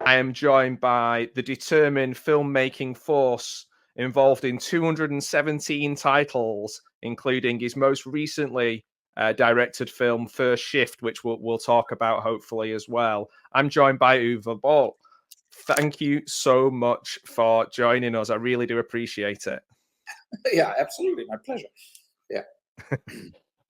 I am joined by the determined filmmaking force involved in 217 titles, including his most recently directed film, First Shift, which we'll talk about hopefully as well. I'm joined by Uwe Boll. Thank you so much for joining us. I really do appreciate it. Yeah, absolutely. My pleasure. Yeah.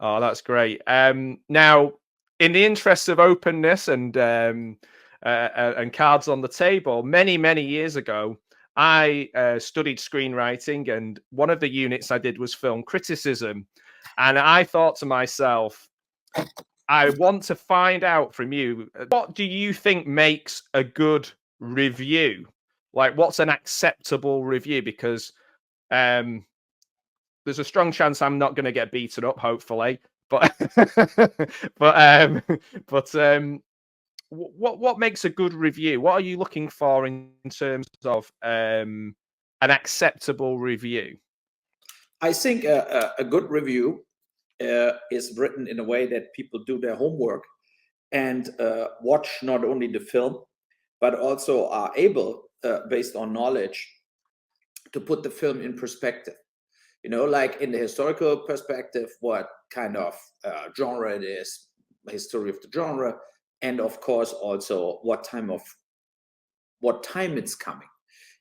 Oh, that's great. Now, in the interest of openness and cards on the table, many years ago, I studied screenwriting, and one of the units I did was film criticism. And I thought to myself, I want to find out from you, what do you think makes a good review? Like, what's an acceptable review? Because there's a strong chance I'm not going to get beaten up, hopefully. But what makes a good review? What are you looking for in terms of an acceptable review? I think a good review is written in a way that people do their homework and watch not only the film, but also are able, based on knowledge, to put the film in perspective. You know, like in the historical perspective, what kind of genre it is, history of the genre, and of course also what time it's coming.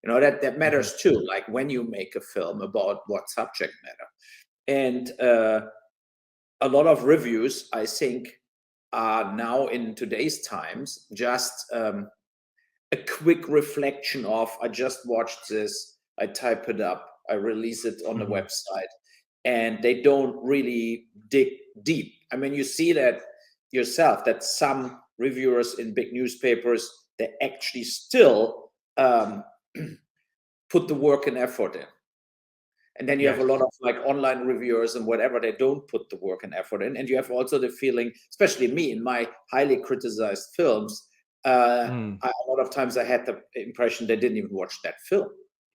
You know, that matters too, like when you make a film, about what subject matter. And a lot of reviews, I think, are now in today's times just a quick reflection of, I just watched this, I type it up, I release it on the website, and they don't really dig deep. I mean, you see that yourself, that some reviewers in big newspapers, they actually still put the work and effort in. And then you have a lot of like online reviewers and whatever, they don't put the work and effort in. And you have also the feeling, especially me in my highly criticized films, a lot of times I had the impression they didn't even watch that film.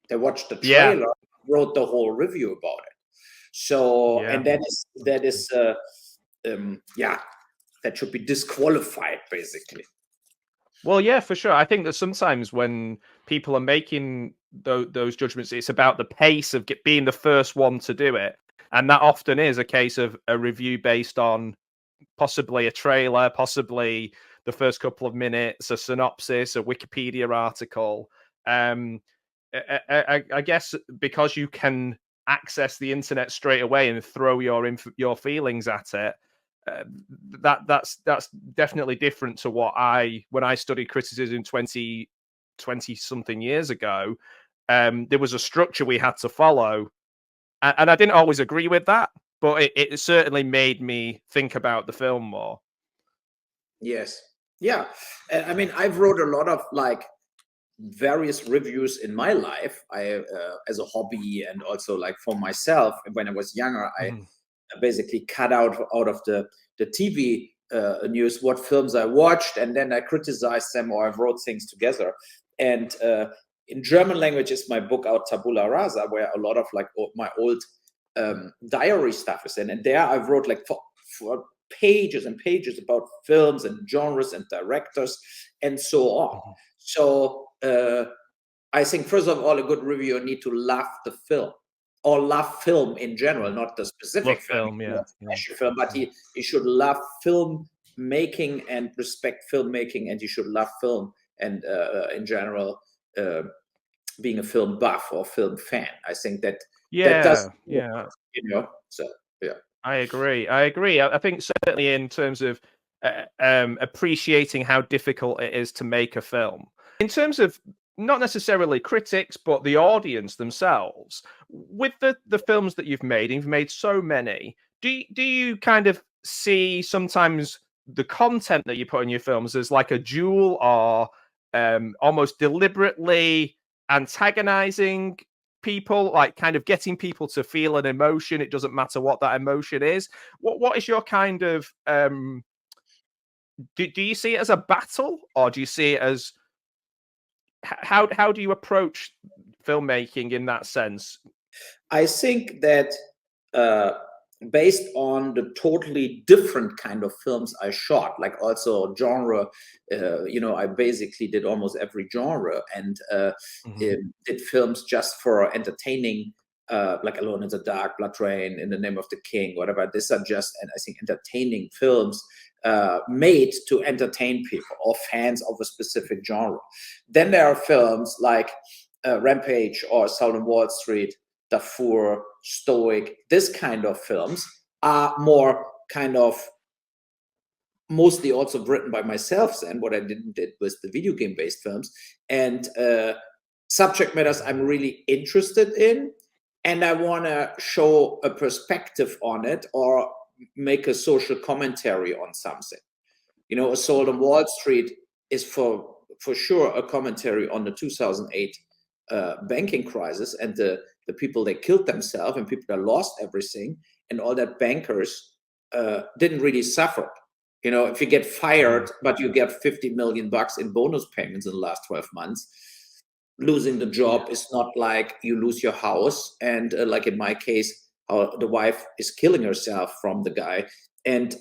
They watched the trailer, wrote the whole review about it. So, and that should be disqualified, basically. Well, yeah, for sure. I think that sometimes when people are making those judgments, it's about the pace of being the first one to do it. And that often is a case of a review based on possibly a trailer, possibly the first couple of minutes, a synopsis, a Wikipedia article. I guess because you can access the internet straight away and throw your feelings at it, that's definitely different to when I studied criticism 20 something years ago. There was a structure we had to follow, and I didn't always agree with that, but it certainly made me think about the film more. Yes. Yeah. I mean, I've wrote a lot of like various reviews in my life. I as a hobby, and also like for myself when I was younger, I basically cut out of the TV news what films I watched, and then I criticized them, or I wrote things together. And in German language is my book out, Tabula Rasa, where a lot of like my old diary stuff is in. And there I wrote like for pages and pages about films and genres and directors and so on. So I think, first of all, a good reviewer need to love the film, or love film in general, not the specific film, but he should love film making and respect filmmaking, and he should love film and in general being a film buff or film fan. I think that does, you know. So yeah, I agree. I think certainly in terms of appreciating how difficult it is to make a film, in terms of not necessarily critics, but the audience themselves, with the films that you've made so many, do you kind of see sometimes the content that you put in your films as like a jewel, or almost deliberately antagonizing people, like kind of getting people to feel an emotion? It doesn't matter what that emotion is. What is your kind of do you see it as a battle, or do you see it as how do you approach filmmaking in that sense? I think that based on the totally different kind of films I shot, like also genre. I basically did almost every genre, and did films just for entertaining, like Alone in the Dark, Blood Rain, In the Name of the King, whatever. These are just, and I think, entertaining films made to entertain people or fans of a specific genre. Then there are films like Rampage or Assault on Wall Street, Darfur, Stoic. This kind of films are more kind of mostly also written by myself. And what I did was the video game based films, and subject matters I'm really interested in, and I want to show a perspective on it or make a social commentary on something. Assault on Wall Street is for sure a commentary on the 2008 banking crisis, and the people that killed themselves and people that lost everything, and all that bankers didn't really suffer. If you get fired, but you get $50 million in bonus payments in the last 12 months, losing the job is not like you lose your house. And like in my case, how the wife is killing herself from the guy. And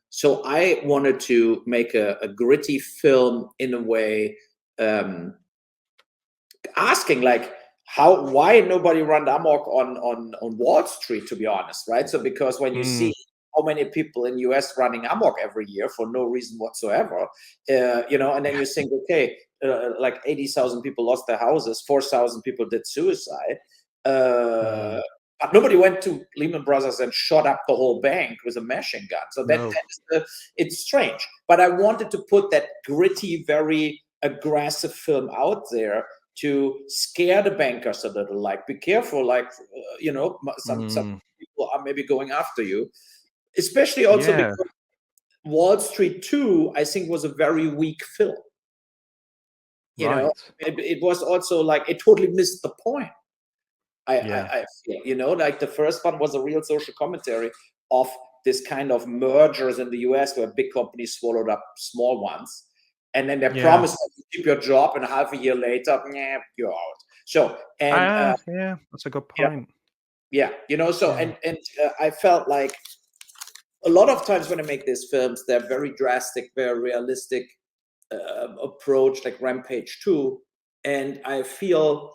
so I wanted to make a gritty film in a way, asking like, why nobody run amok on Wall Street, to be honest, right? So because when you see how many people in US running amok every year for no reason whatsoever, and then you think, okay, like 80,000 people lost their houses, 4,000 people did suicide, but nobody went to Lehman Brothers and shot up the whole bank with a machine gun. So it's strange. But I wanted to put that gritty, very aggressive film out there to scare the bankers a little, like, be careful, like, some people are maybe going after you, especially also because Wall Street 2, I think, was a very weak film. It was also like, it totally missed the point. I feel, like the first one was a real social commentary of this kind of mergers in the US where big companies swallowed up small ones. And then they promise that you keep your job, and half a year later, you're out. So, and that's a good point. And I felt like a lot of times when I make these films, they're very drastic, very realistic approach, like Rampage 2. And I feel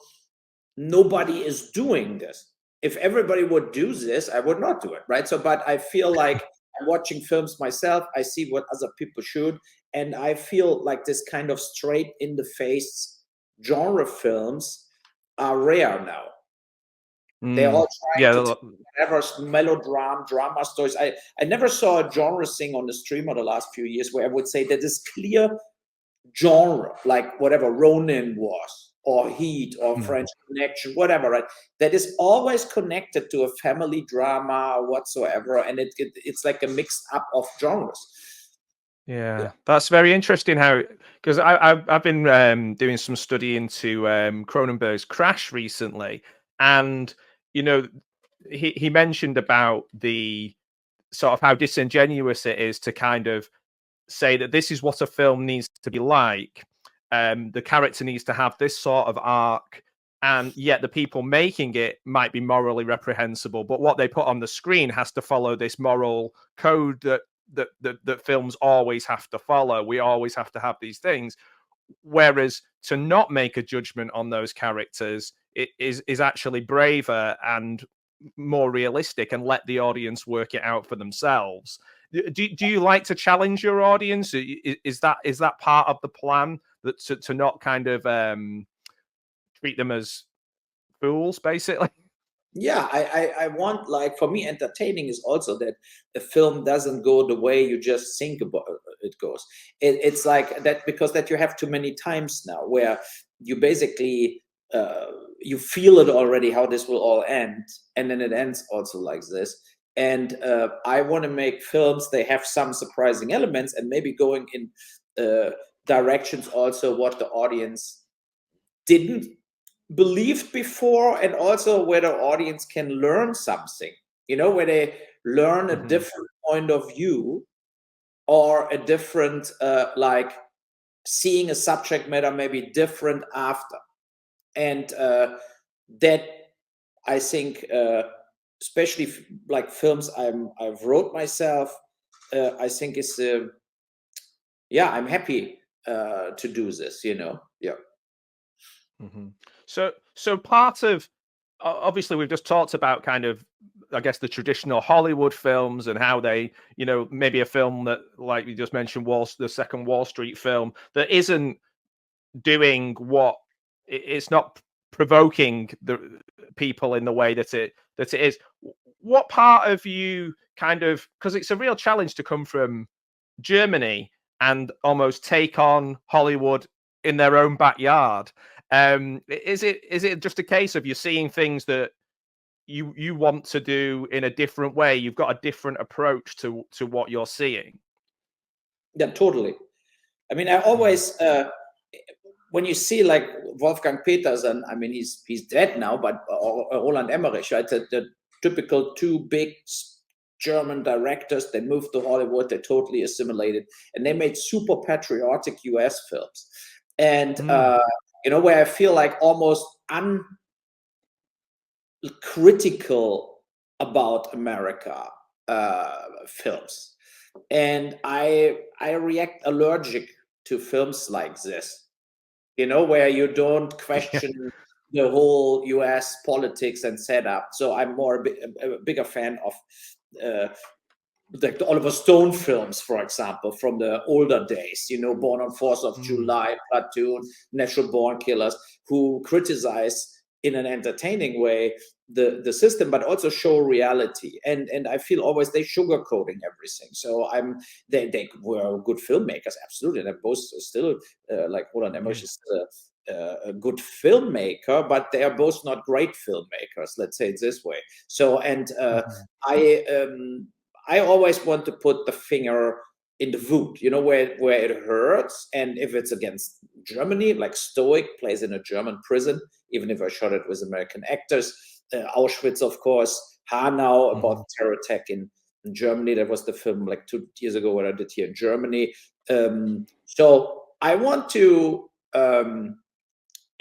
nobody is doing this. If everybody would do this, I would not do it, right? So, but I feel like I'm watching films myself. I see what other people shoot. And I feel like this kind of straight in the face genre films are rare now. They're all trying to whatever melodrama, drama stories. I never saw a genre thing on the streamer the last few years where I would say that this clear genre, like whatever Ronin was, or Heat, or French Connection, whatever, right? That is always connected to a family drama or whatsoever, and it's like a mixed up of genres. Yeah, that's very interesting. Because I've been doing some study into Cronenberg's Crash recently, and he mentioned about the sort of how disingenuous it is to kind of say that this is what a film needs to be like. The character needs to have this sort of arc, and yet the people making it might be morally reprehensible, but what they put on the screen has to follow this moral code that films always have to follow. We always have to have these things. Whereas to not make a judgment on those characters is actually braver and more realistic, and let the audience work it out for themselves. Do you like to challenge your audience? Is that part of the plan, that to not kind of treat them as fools, basically? Yeah, I want, like, for me, entertaining is also that a film doesn't go the way you just think about it goes. It's like that, because that you have too many times now where you basically you feel it already how this will all end, and then it ends also like this. And I want to make films, they have some surprising elements, and maybe going in directions also what the audience didn't believed before, and also where the audience can learn something, where they learn a different point of view, or a different like seeing a subject matter maybe different after. And that, I think, especially like films I've wrote myself, I think is yeah, I'm happy to do this, you know. Yeah. Hmm. So part of obviously we've just talked about kind of, I guess, the traditional Hollywood films and how they, maybe a film that, like you just mentioned, the second Wall Street film that isn't doing what it's not provoking the people in the way that it is. What part of you kind of, because it's a real challenge to come from Germany and almost take on Hollywood in their own backyard. Is it just a case of you're seeing things that you want to do in a different way? You've got a different approach to what you're seeing. Yeah, totally. I mean, I always when you see like Wolfgang Petersen, I mean, he's dead now, but Roland Emmerich, right? The typical two big German directors, they moved to Hollywood, they totally assimilated, and they made super patriotic US films. And, where I feel like almost uncritical about America films. And I react allergic to films like this, where you don't question the whole US politics and setup. So I'm more a bigger fan of the Oliver Stone films, for example, from the older days, Born on 4th of July, Platoon, Natural Born Killers, who criticize in an entertaining way the system, but also show reality. And I feel always they sugarcoating everything. So they were good filmmakers, absolutely. They're both still like Roland Emmerich is a good filmmaker, but they are both not great filmmakers. Let's say it this way. So I always want to put the finger in the wound, where it hurts. And if it's against Germany, like Stoic plays in a German prison, even if I shot it with American actors. Auschwitz, of course. Hanau, about the terror attack in Germany. That was the film like 2 years ago what I did here in Germany. So I want to, in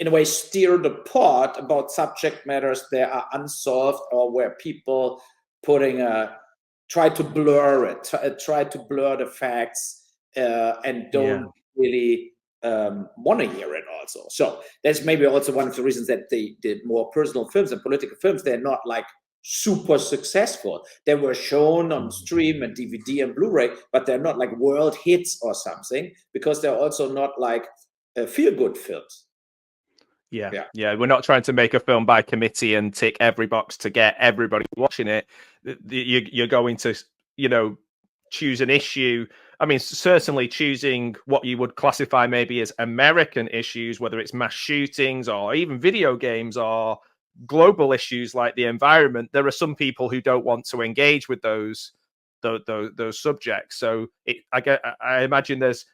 a way, steer the pot about subject matters that are unsolved or where people try to blur it, try to blur the facts and don't really want to hear it also. So that's maybe also one of the reasons that they did more personal films and political films. They're not like super successful. They were shown on stream and DVD and Blu-ray, but they're not like world hits or something because they're also not like feel-good films. Yeah. We're not trying to make a film by committee and tick every box to get everybody watching it. You're going to, choose an issue. I mean, certainly choosing what you would classify maybe as American issues, whether it's mass shootings or even video games or global issues like the environment. There are some people who don't want to engage with those subjects. So I imagine there's,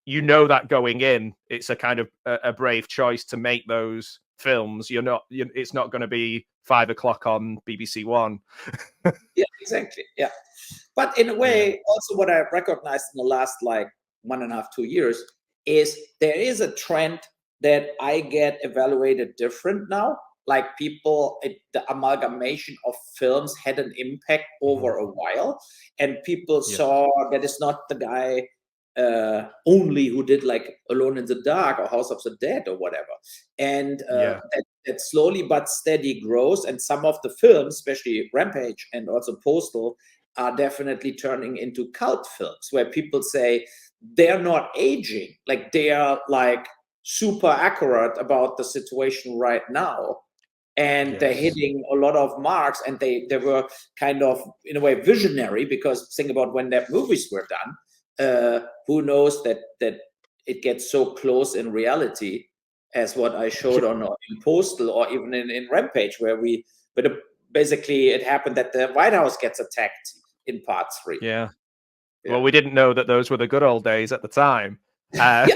that going in, it's a kind of a brave choice to make those films. It's not going to be 5 o'clock on BBC One. Yeah, exactly. Yeah. But in a way, also what I recognized in the last like 1.5, 2 years is there is a trend that I get evaluated different now. Like the amalgamation of films had an impact over a while, and people saw that it's not the guy only who did like Alone in the Dark or House of the Dead or whatever. And that slowly but steady grows. And some of the films, especially Rampage and also Postal, are definitely turning into cult films where people say they're not aging, like they are like super accurate about the situation right now. And they're hitting a lot of marks, and they were kind of, in a way, visionary, because think about when their movies were done. Who knows that it gets so close in reality as what I showed on in Postal or even in Rampage, but basically it happened that the White House gets attacked in part 3. Yeah. Well, we didn't know that those were the good old days at the time. And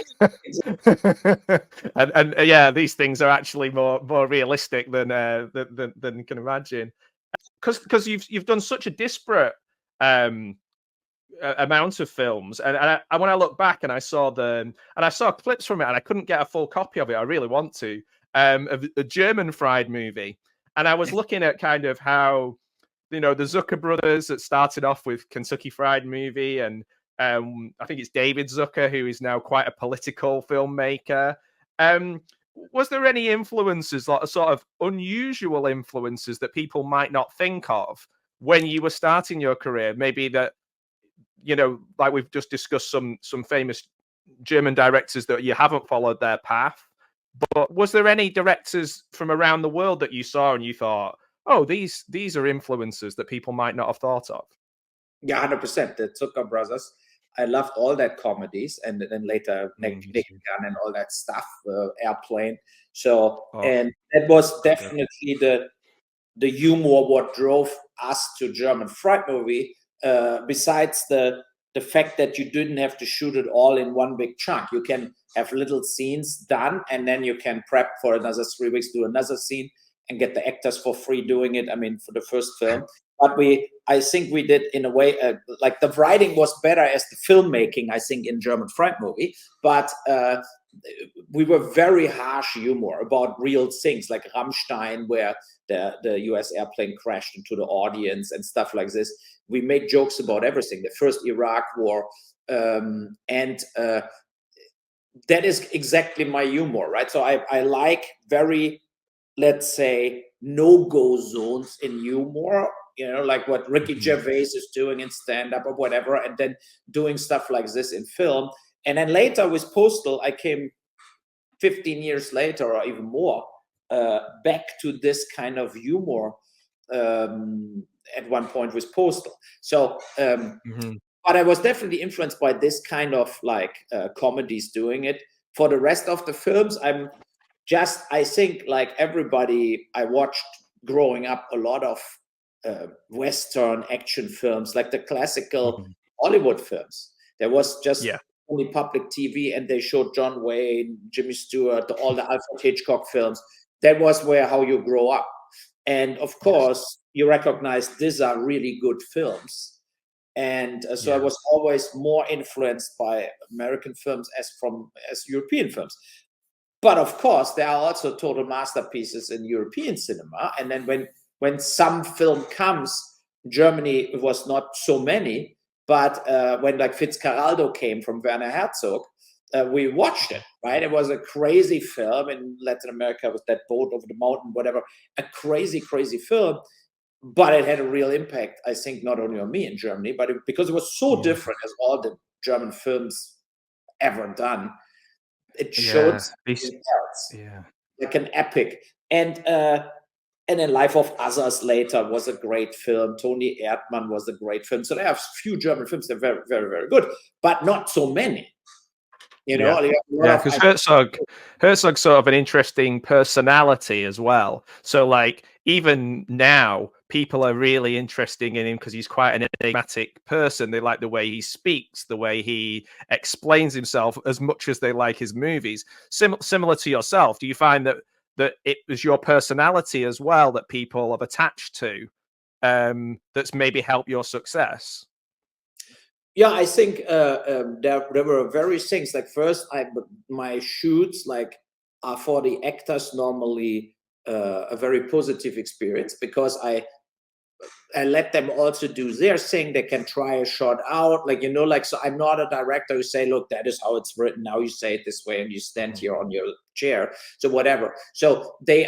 these things are actually more realistic than you can imagine, because you've done such a disparate amount of films, and when I look back and I saw clips from it, and I couldn't get a full copy of it. I really want to, of a German Fried movie, and I was looking at kind of how the Zucker brothers that started off with Kentucky Fried Movie, and I think it's David Zucker, who is now quite a political filmmaker. Was there any influences, like sort of unusual influences that people might not think of when you were starting your career? Maybe that, like we've just discussed some famous German directors that you haven't followed their path. But was there any directors from around the world that you saw and you thought, oh, these are influences that people might not have thought of? Yeah, 100%. The Zucker brothers. I loved all that comedies, and then later Naked Gun and all that stuff, Airplane. So, and that was definitely the humor what drove us to German Fright Movie. Besides the fact that you didn't have to shoot it all in one big chunk, you can have little scenes done, and then you can prep for another 3 weeks, do another scene, and get the actors for free doing it. I mean, for the first film. But I think we did in a way, like the writing was better as the filmmaking, I think, in German Fright Movie. But we were very harsh humor about real things, like Rammstein, where the US airplane crashed into the audience and stuff like this. We made jokes about everything, the first Iraq war. And that is exactly my humor, right? So I like very, let's say, no-go zones in humor, like what Ricky Gervais is doing in stand-up or whatever, and then doing stuff like this in film. And then later with Postal, I came 15 years later or even more back to this kind of humor at one point with Postal. So, but I was definitely influenced by this kind of like comedies doing it. For the rest of the films, I think like everybody, I watched growing up a lot of Western action films, like the classical Hollywood films. There was just only public TV, and they showed John Wayne, Jimmy Stewart, all the Alfred Hitchcock films. That was how you grow up. And of course, you recognize these are really good films. And so I was always more influenced by American films as European films. But of course, there are also total masterpieces in European cinema. And then when some film comes, Germany, it was not so many, but when like Fitzcarraldo came from Werner Herzog, we watched it, right? It was a crazy film in Latin America with that boat over the mountain, whatever, a crazy, crazy film. But it had a real impact, I think, not only on me in Germany, but because it was so different as all the German films ever done. It showed like an epic. And then Life of Others later was a great film. Toni Erdmann was a great film. So there are a few German films that are very, very, very good, but not so many. Because Herzog's sort of an interesting personality as well. So like even now, people are really interested in him because he's quite an enigmatic person. They like the way he speaks, the way he explains himself, as much as they like his movies. Similar to yourself, do you find that it was your personality as well that people have attached to, that's maybe helped your success? Yeah, I think there were various things. Like first, my shoots are for the actors normally a very positive experience, because I let them also do their thing. They can try a shot out, so I'm not a director who say, look, that is how it's written. Now you say it this way and you stand here on your chair. So whatever. So they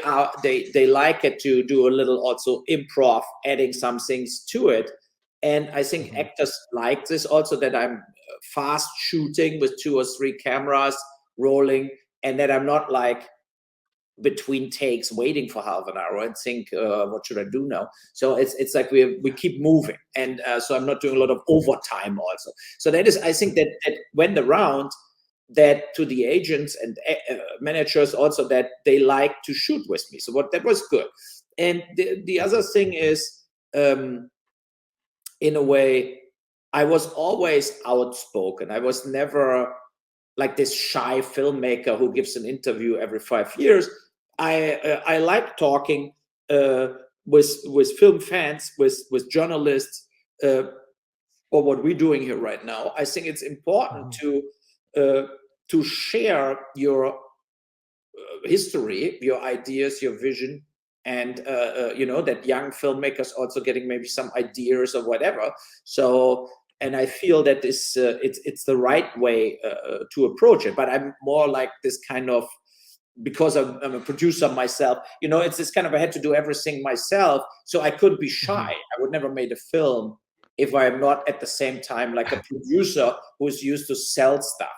like it to do a little also improv, adding some things to it. And I think actors like this also, that I'm fast shooting with 2 or 3 cameras rolling, and that I'm not like between takes waiting for half an hour and think, what should I do now? So it's like we keep moving. And so I'm not doing a lot of overtime also. So that is, I think that went around that to the agents and managers also, that they like to shoot with me. So that was good. And the other thing is, in a way, I was always outspoken. I was never like this shy filmmaker who gives an interview every 5 years. I like talking with film fans, with journalists, or what we're doing here right now. I think it's important to share your history, your ideas, your vision, and that young filmmakers also getting maybe some ideas or whatever. So, and I feel that this it's the right way to approach it. But I'm more like this kind of, because I'm a producer myself, it's this kind of, I had to do everything myself, so I couldn't be shy. I would never made a film if I'm not at the same time like a producer who's used to sell stuff.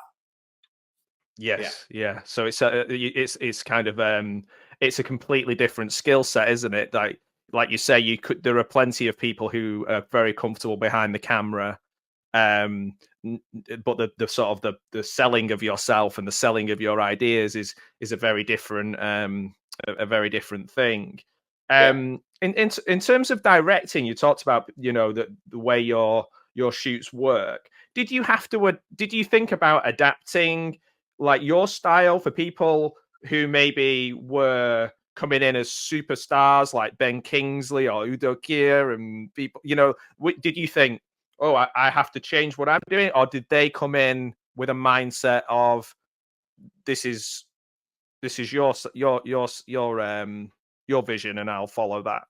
Yes, yeah. So it's kind of it's a completely different skill set, isn't it? Like you say, there are plenty of people who are very comfortable behind the camera, but the sort of the selling of yourself and the selling of your ideas is a very different a very different thing. In terms of directing, you talked about the way your shoots work. Did you think about adapting like your style for people who maybe were coming in as superstars like Ben Kingsley or Udo Kier and people, did you think, oh, I have to change what I'm doing? Or did they come in with a mindset of this is your vision and I'll follow that?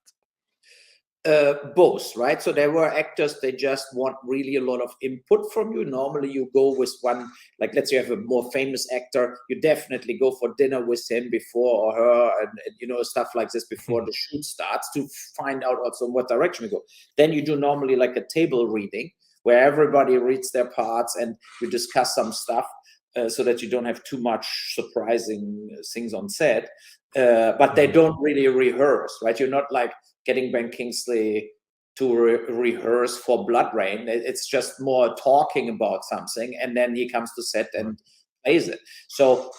Both, right? So there were actors, they just want really a lot of input from you. Normally you go with one, like let's say you have a more famous actor, you definitely go for dinner with him before or her, and stuff like this before the shoot starts, to find out also what direction we go. Then you do normally like a table reading where everybody reads their parts and you discuss some stuff, so that you don't have too much surprising things on set. But they don't really rehearse, right? You're not like getting Ben Kingsley to rehearse for Blood Rain. It's just more talking about something, and then he comes to set and plays it. So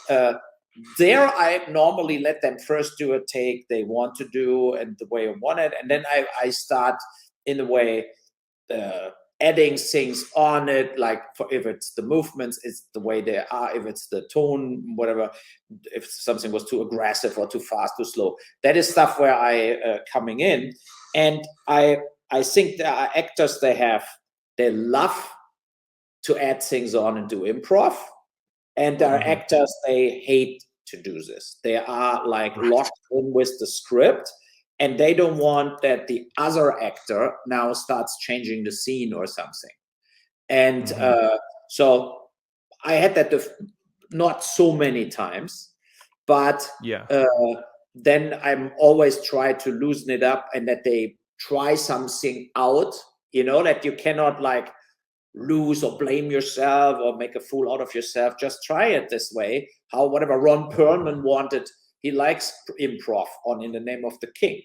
there I normally let them first do a take they want to do and the way I want it, and then I start in a way adding things on it, like if it's the movements, it's the way they are, if it's the tone, whatever, if something was too aggressive or too fast, too slow. That is stuff where I coming in. And I think there are actors, they love to add things on and do improv. And there are actors, they hate to do this. They are like locked in with the script, and they don't want that the other actor now starts changing the scene or something. And so I had that not so many times, but then I'm always try to loosen it up, and that they try something out, that you cannot like lose or blame yourself or make a fool out of yourself. Just try it this way. Whatever Ron Perlman wanted, he likes improv on In the Name of the King,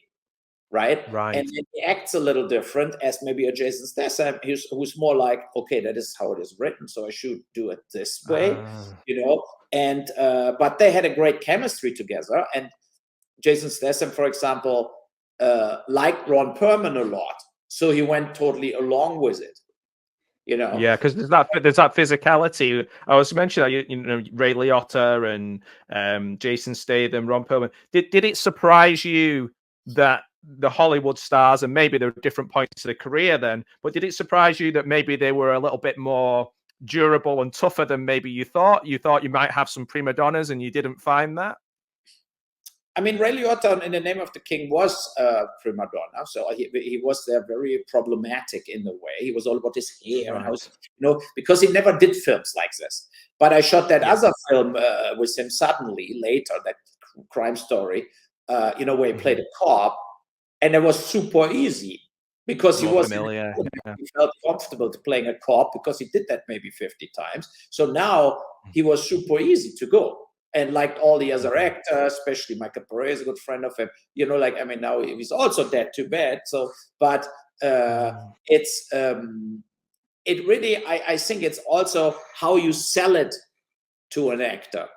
right? And then he acts a little different as maybe a Jason Statham, who's more like, okay, that is how it is written, so I should do it this way, And but they had a great chemistry together. And Jason Statham, for example, liked Ron Perlman a lot, so he went totally along with it. Yeah, because there's that physicality. I was mentioning that Ray Liotta and Jason Statham, Ron Perlman. Did it surprise you that the Hollywood stars, and maybe there are different points of the career then, but did it surprise you that maybe they were a little bit more durable and tougher than maybe you thought? You thought you might have some prima donnas, and you didn't find that? I mean, Ray Liotta in The Name of the King was a prima donna, so he was there very problematic in a way. He was all about his hair, and because he never did films like this. But I shot that other film with him suddenly later, that crime story, where he played a cop, and it was super easy because he felt comfortable to playing a cop because he did that maybe 50 times. So now he was super easy to go. And like all the other actors, especially Michael Pare is a good friend of him, now he's also dead, too bad. So, but it's, it really, I think it's also how you sell it to an actor.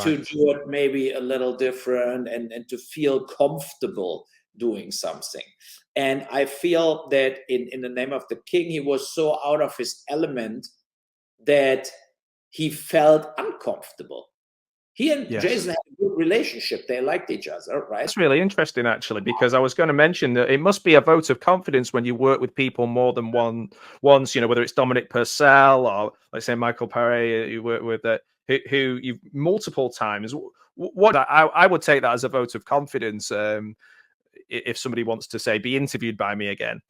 To do it maybe a little different and to feel comfortable doing something. And I feel that in The Name of the King, he was so out of his element that he felt uncomfortable. He and Jason had a good relationship. They liked each other, right? That's really interesting, actually, because I was going to mention that it must be a vote of confidence when you work with people more than once, whether it's Dominic Purcell or, let's say, Michael Pare you work with. who you've multiple times. What I would take that as a vote of confidence. If somebody wants to say, be interviewed by me again.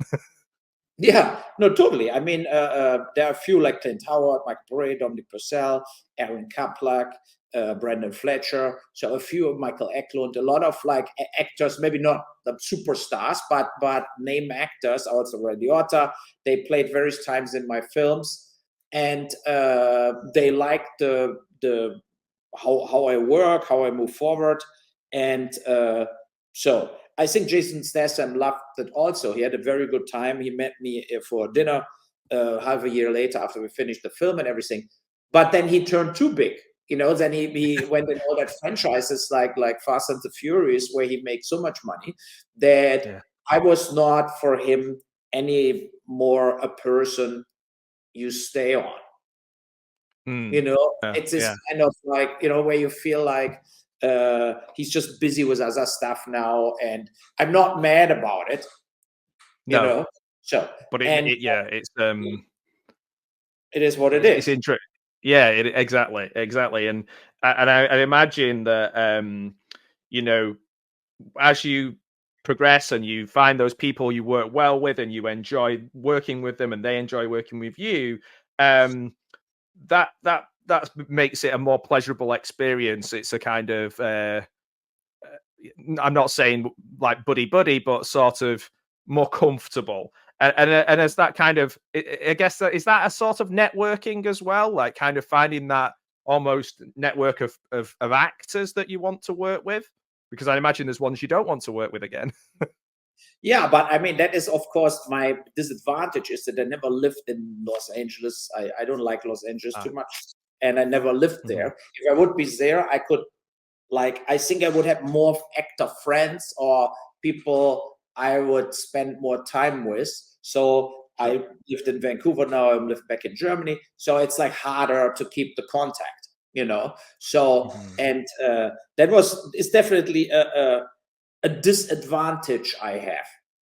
Yeah, no, totally. I mean, there are a few like Clint Howard, Mike Bray, Dominic Purcell, Aaron Kaplan, Brandon Fletcher. So a few of Michael Eklund, a lot of like actors, maybe not the superstars, but name actors. Also Ray Liotta. They played various times in my films, and they like the how I work, how I move forward, and so I think Jason Statham loved it also. He had a very good time. He met me for dinner half a year later after we finished the film and everything. But then he turned too big. Then he went in all that franchises like Fast and the Furious, where he makes so much money that I was not for him any more a person you stay on. It's this kind of like, where you feel like he's just busy with other stuff now, and I'm not mad about it. So, but it is what it is. It's interesting. Yeah, exactly, and I imagine that as you progress and you find those people you work well with and you enjoy working with them and they enjoy working with you, that makes it a more pleasurable experience. It's a kind of I'm not saying like buddy, but sort of more comfortable. And as that kind of, I guess, is that a sort of networking as well, like kind of finding that almost network of actors that you want to work with? Because I imagine there's ones you don't want to work with again. Yeah, but I mean, that is, of course, my disadvantage is that I never lived in Los Angeles. I don't like Los Angeles too much, and I never lived there. If I would be there, I could, I think I would have more actor friends or people I would spend more time with. So I lived in Vancouver now. I live back in Germany. So it's like harder to keep the contact, So, and it's definitely a disadvantage I have,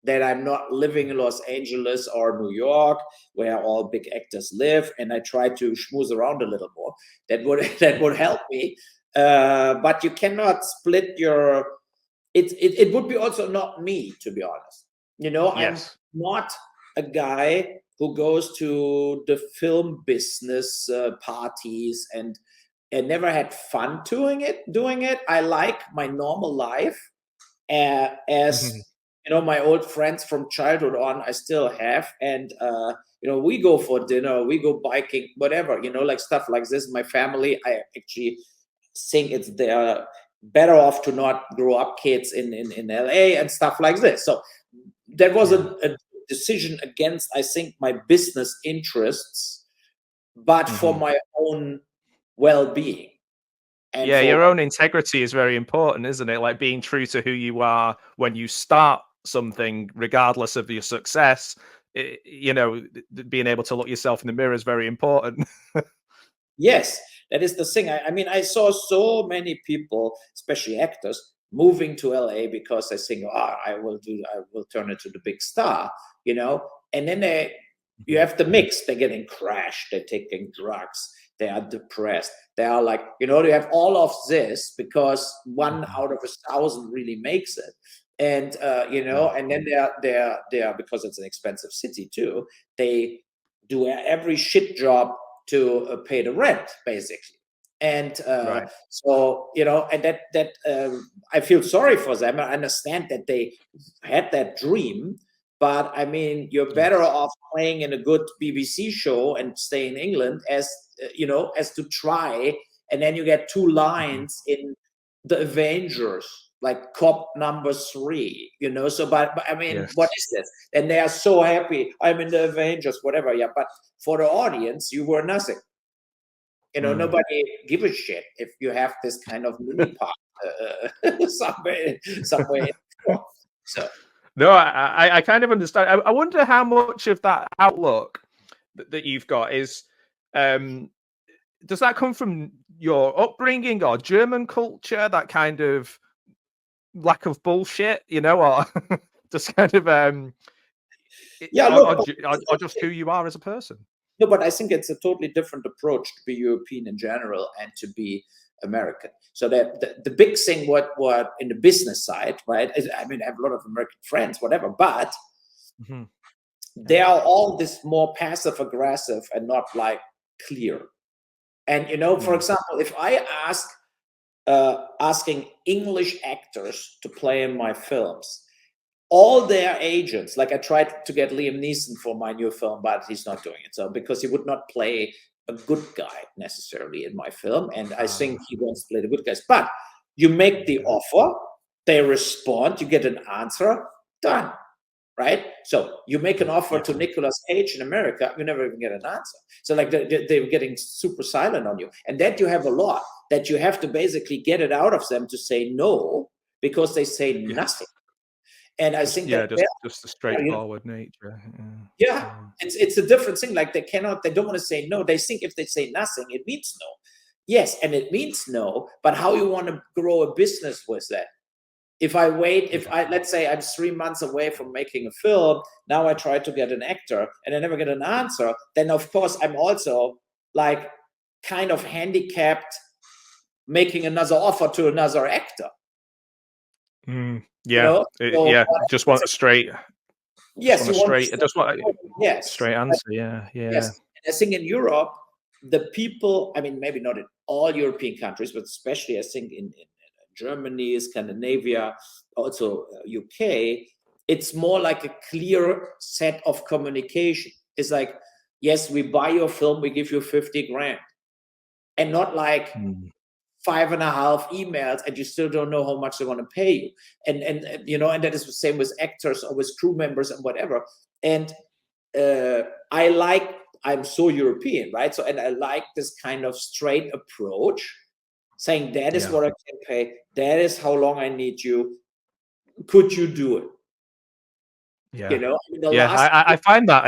that I'm not living in Los Angeles or New York, where all big actors live, and I try to schmooze around a little more. That would help me. But you cannot split your. It would be also not me, to be honest. I'm not a guy who goes to the film business parties and never had fun doing it. I like my normal life, as my old friends from childhood on, I still have, and we go for dinner, we go biking, whatever, like stuff like this. My family, I actually think they're better off to not grow up kids in LA and stuff like this. So that was a decision against, I think, my business interests, but for my own well-being. And your own integrity is very important, isn't it? Like being true to who you are when you start something, regardless of your success. Being able to look yourself in the mirror is very important. Yes, that is the thing. I mean, I saw so many people, especially actors, moving to LA because they think, I will turn into the big star, and then you have the mix. They're getting crashed, they're taking drugs, they are depressed, they are like, they have all of this because 1 out of 1,000 really makes it. And and then they are, because it's an expensive city too, they do every shit job to pay the rent, basically. And so, and that I feel sorry for them. I understand that they had that dream, but I mean, you're better off playing in a good BBC show and stay in England as to try, and then you get 2 lines in the Avengers, like cop number 3, so but I mean, what is this? And they are so happy, I'm in the Avengers, whatever. Yeah, but for the audience, you were nothing. Nobody give a shit if you have this kind of mini part somewhere. So no, I kind of understand. I wonder how much of that outlook that you've got is does that come from your upbringing or German culture, that kind of lack of bullshit, or just kind of or just who you are as a person? No, but I think it's a totally different approach to be European in general and to be American. So that the big thing, what in the business side, right? I mean, I have a lot of American friends, whatever, but they are all this more passive aggressive and not like clear. And you know, for example, if I asking English actors to play in my films, all their agents, like I tried to get Liam Neeson for my new film, but he's not doing it. So because he would not play a good guy necessarily in my film, and I think he wants to play the good guys. But you make the offer, they respond, you get an answer, done. Right? So you make an offer to Nicolas Cage in America, you never even get an answer. So like they're getting super silent on you. And that you have a lot, that you have to basically get it out of them to say no, because they say nothing. And I think just the straightforward nature. It's a different thing. Like they don't want to say no. They think if they say nothing, it means no. Yes, and it means no, but how you want to grow a business with that? If I wait, let's say I'm 3 months away from making a film, now I try to get an actor and I never get an answer, then of course I'm also like kind of handicapped making another offer to another actor. Just want a straight. Yes, straight answer. Yes. And I think in Europe, the people, I mean, maybe not in all European countries, but especially I think in Germany, Scandinavia, also UK, it's more like a clear set of communication. It's like, yes, we buy your film, we give you 50 grand. And not like 5.5 emails and you still don't know how much they want to pay you. And you know, and that is the same with actors or with crew members and whatever. And I'm so European, right? So, and I like this kind of straight approach, saying that is what I can pay, that is how long I need you. Could you do it? You know, I find that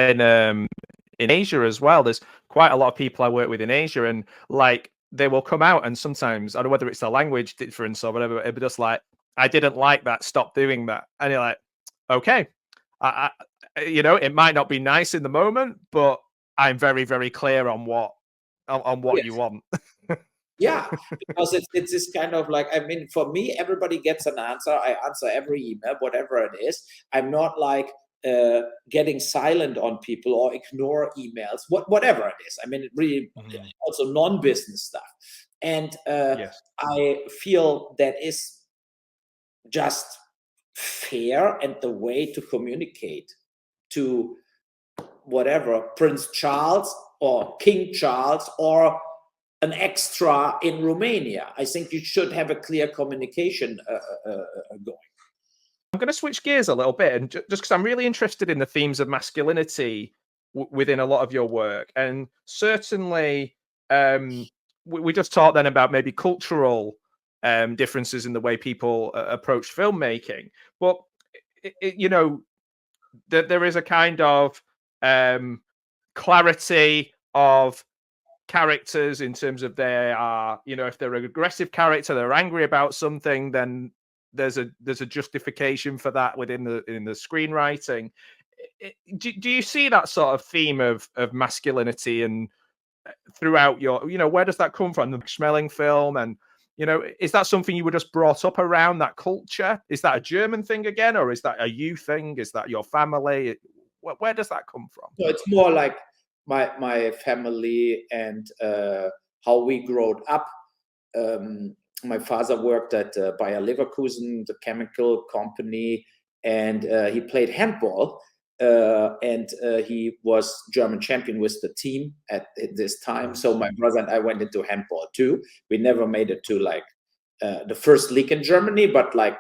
in Asia as well. There's quite a lot of people I work with in Asia, and like they will come out and sometimes, I don't know whether it's the language difference or whatever, it'll be just like, I didn't like that, stop doing that. And you're like, okay, I you know, it might not be nice in the moment, but I'm very, very clear on what you want. Because it's this kind of like, I mean, for me, everybody gets an answer. I answer every email, whatever it is. I'm not like getting silent on people or ignore emails, whatever it is. I mean, it really also non-business stuff. And I feel that is just fair and the way to communicate to whatever, Prince Charles or King Charles or an extra in Romania. I think you should have a clear communication going. I'm going to switch gears a little bit, and just because I'm really interested in the themes of masculinity within a lot of your work, and certainly we just talked then about maybe cultural differences in the way people approach filmmaking, but you know, there is a kind of clarity of characters in terms of they are, you know, if they're an aggressive character, they're angry about something, then there's a justification for that within the screenwriting. Do you see that sort of theme of masculinity and throughout your, you know, where does that come from? The Schmeling film, and you know, is that something you were just brought up around, that culture? Is that a German thing again, or is that a you thing? Is that your family? Where does that come from? So it's more like my family and how we growed up. My father worked at Bayer Leverkusen, the chemical company, and he played handball. And he was German champion with the team at this time. So my brother and I went into handball too. We never made it to like the first league in Germany, but like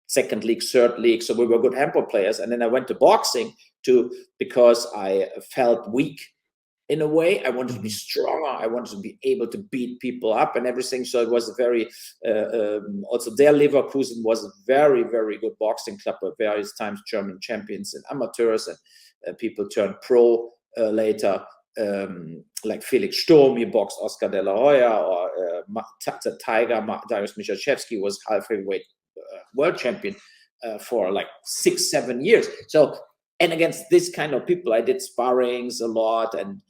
second league, third league. So we were good handball players. And then I went to boxing too, because I felt weak in a way. I wanted to be stronger. I wanted to be able to beat people up and everything. So it was a very, also there Leverkusen was a very, very good boxing club at various times, German champions and amateurs, and people turned pro later, like Felix Sturm, he boxed Oscar de la Hoya, or the Tiger, Darius Michalczewski was half heavyweight world champion for like 6-7 years. So, and against this kind of people, I did sparrings a lot, and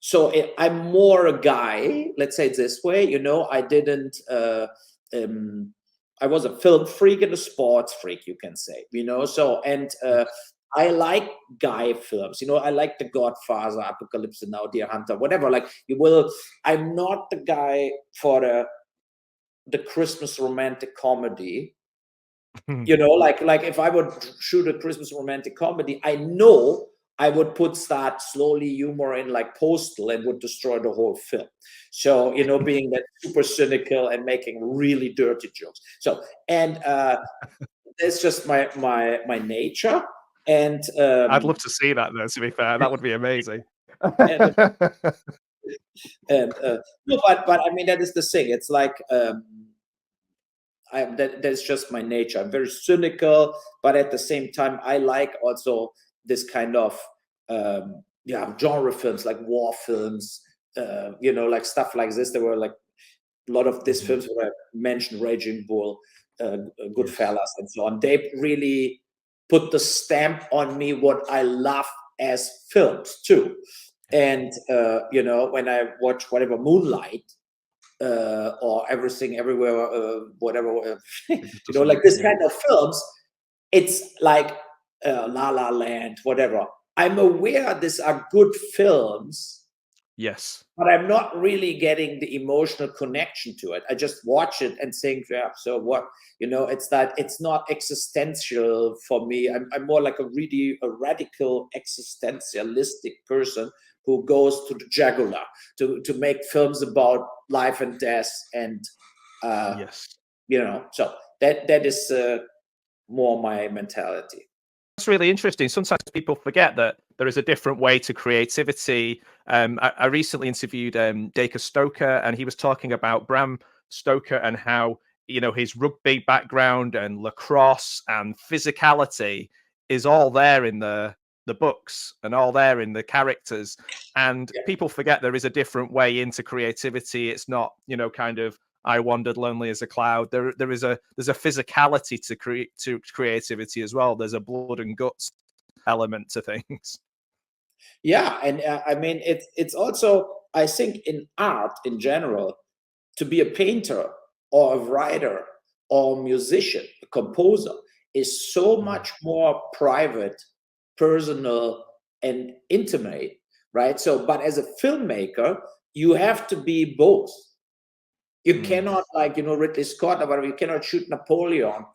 So I'm more a guy, let's say it this way, I didn't, I was a film freak and a sports freak, you can say, so, and I like guy films, I like The Godfather, Apocalypse Now, Deer Hunter, whatever, like I'm not the guy for the Christmas romantic comedy, like if I would shoot a Christmas romantic comedy, I know I would start slowly humor in like Postal and would destroy the whole film. So, being that super cynical and making really dirty jokes. So, and it's just my nature. And I'd love to see that, though, to be fair. That would be amazing. and, no, but I mean, that is the thing. It's like, that's just my nature. I'm very cynical, but at the same time, I like also this kind of genre films, like war films, like stuff like this. There were like a lot of these films where I mentioned Raging Bull, Goodfellas, and so on. They really put the stamp on me what I love as films too. And when I watch whatever Moonlight, or Everything Everywhere, whatever, like this kind of films, it's like La La Land, whatever. I'm aware these are good films, Yes. but I'm not really getting the emotional connection to it. I just watch it and think, yeah, so what? It's that it's not existential for me. I'm more like a radical existentialistic person who goes to the jugular to make films about life and death, and Yes. so that is more my mentality. That's really interesting. Sometimes people forget that there is a different way to creativity. I recently interviewed Dacre Stoker, and he was talking about Bram Stoker and how his rugby background and lacrosse and physicality is all there in the books and all there in the characters. And people forget there is a different way into creativity. It's not kind of I wandered lonely as a cloud. There's a physicality to creativity as well. There's a blood and guts element to things. Yeah, and I mean it's also, I think, in art in general, to be a painter or a writer or a musician, a composer, is so much more private, personal, and intimate, right? So, but as a filmmaker, you have to be both. You cannot, like, Ridley Scott or whatever, you cannot shoot Napoleon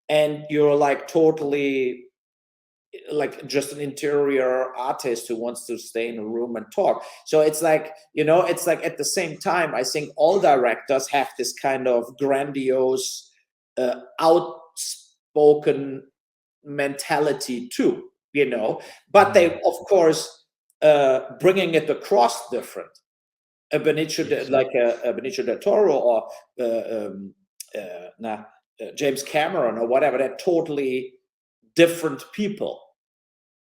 and you're like totally like just an interior artist who wants to stay in a room and talk. So it's like, it's like at the same time, I think all directors have this kind of grandiose, outspoken mentality too, but they, of course, bringing it across different. Benicio del Toro or James Cameron or whatever, they're totally different people,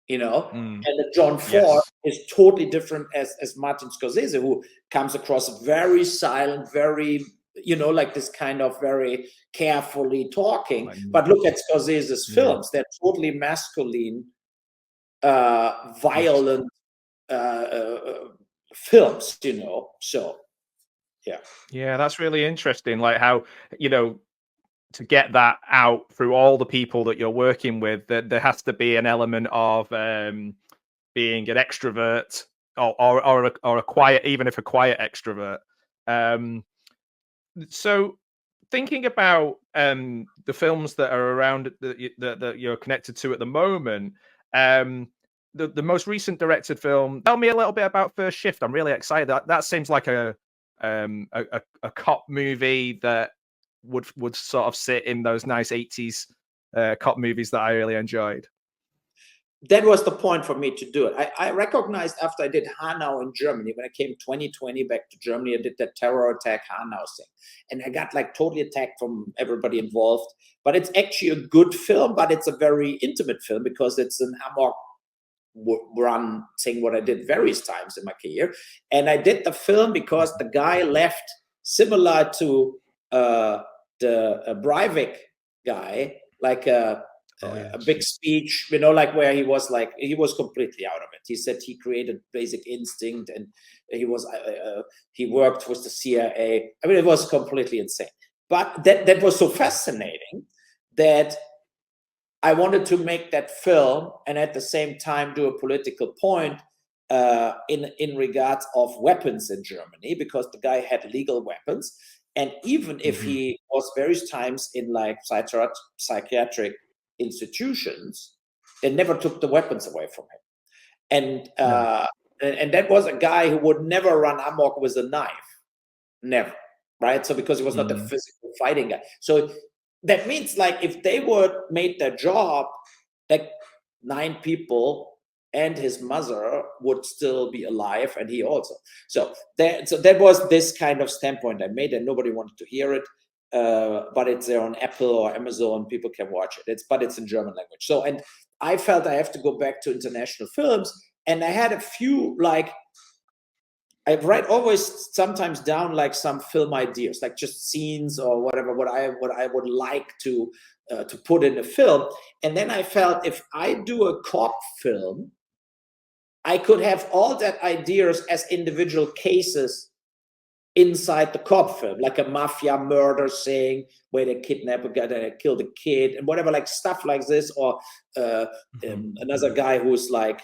and John Ford is totally different as Martin Scorsese, who comes across very silent, very, like this kind of very carefully talking. But look at Scorsese's films; they're totally masculine, violent films, So, yeah, that's really interesting. Like how to get that out through all the people that you're working with, that there has to be an element of being an extrovert or a quiet, even if a quiet extrovert. So thinking about the films that are around that you're connected to at the moment, the most recent directed film, tell me a little bit about First Shift. I'm really excited. That seems like a cop movie that would sort of sit in those nice 80s cop movies that I really enjoyed. That was the point for me to do it. I recognized after I did Hanau in Germany, when I came 2020 back to Germany, I did that terror attack Hanau thing. And I got like totally attacked from everybody involved. But it's actually a good film, but it's a very intimate film because it's an amok run thing, what I did various times in my career. And I did the film because the guy left, similar to the Breivik guy, like a big speech, you know, like where he was completely out of it. He said he created Basic Instinct, and he worked with the CIA. I mean, it was completely insane. But that was so fascinating that I wanted to make that film and at the same time do a political point in regards of weapons in Germany, because the guy had legal weapons. And even if he was various times in like psychiatric institutions, they never took the weapons away from him. And that was a guy who would never run amok with a knife. Never. Right? So because he was not a physical fighting guy. So that means like if they would made their job, like 9 people and his mother would still be alive, and he also. So that was this kind of standpoint I made, and nobody wanted to hear it. But it's there on Apple or Amazon. People can watch it. But it's in German language. So, and I felt I have to go back to international films, and I had a few like. I write always sometimes down like some film ideas, like just scenes or whatever, what I would like to put in a film. And then I felt if I do a cop film, I could have all that ideas as individual cases inside the cop film, like a mafia murder thing where they kidnap a guy, they kill the kid, and whatever, like stuff like this, or another guy who's like.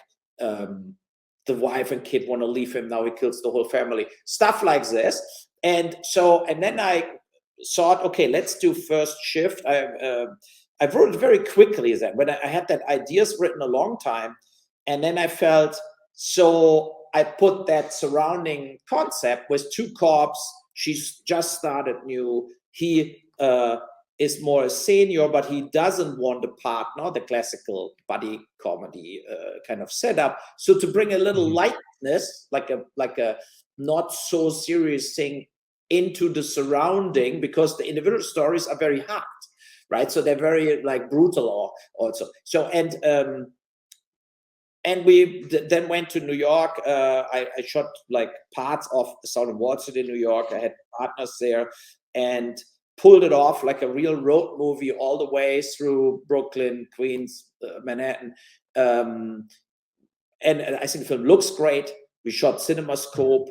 The wife and kid want to leave him. Now he kills the whole family. Stuff like this. And then I thought, okay, let's do First Shift. I wrote it very quickly then. When I had that ideas written a long time. And then I felt, so I put that surrounding concept with 2 cops. She's just started new. He is more a senior, but he doesn't want a partner, the classical buddy comedy kind of setup. So to bring a little lightness, like a not so serious thing into the surrounding, because the individual stories are very hard, right? So they're very like brutal also. So, and we then went to New York. I shot like parts of Sound and Wall Street in New York. I had partners there, and pulled it off like a real road movie all the way through Brooklyn, Queens, Manhattan. And I think the film looks great. We shot CinemaScope,